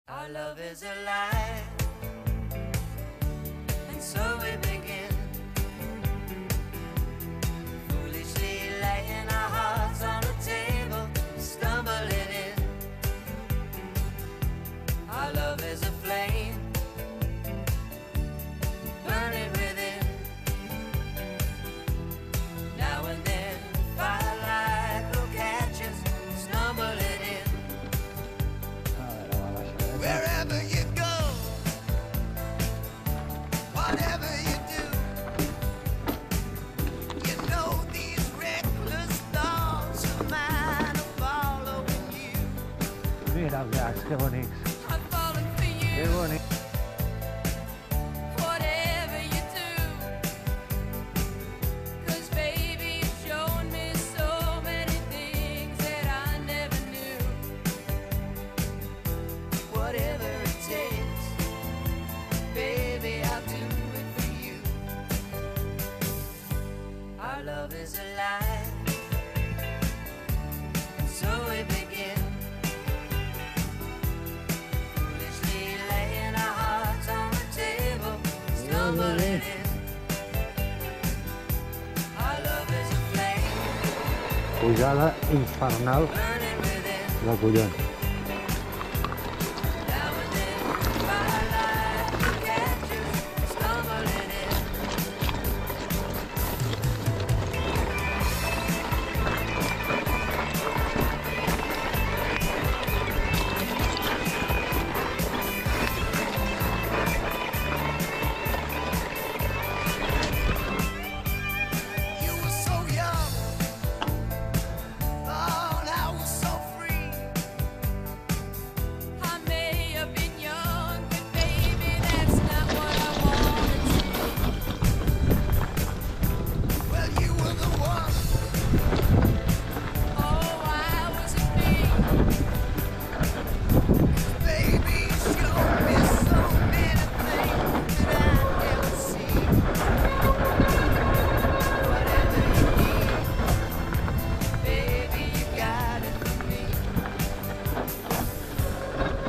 Our love is alive, and so we begin, foolishly laying our hearts on the table, stumbling in. Our love is a flame, burning within. Now and then, firelight will catch us, stumbling in. Wherever you go, whatever you do, you know these reckless thoughts of mine are following you. Mira, Gas, qué bonito. I'm falling for you. Qué bonito. Whatever you do, 'cause baby, you've shown me so many things that I never knew. Whatever it takes, baby, I'll do it for you. Our love is alive, and so we begin, foolishly laying our hearts on the table, stumbling in. Our love is a flame, Pujada infernal burning within. de collons. Now and then, firelight will catch us, stumbling in. You were so young, thought I was so free. I may have been young, but baby, that's not what I wanted to be. Well, you were the one. Oh, I wasn't me. Baby, you showed me so many things that I never see. Whatever you need, baby, you got it for me.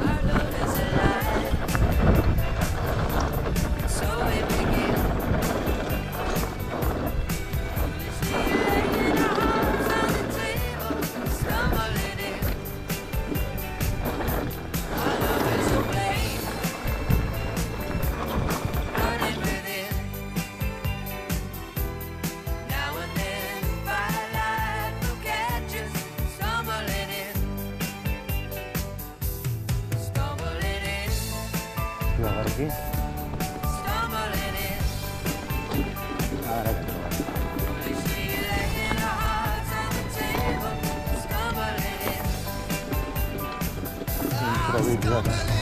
Our love is alive, so we begin, foolishly laying our hearts on the table, stumbling in. Our love is a flame, burning within. Now and then, firelight will catch us, stumbling in. Stumbling in, I veure aquí. stumbling in. A veure què trobem. Foolishly laying our hearts on the table, stumbling in. Improvisat.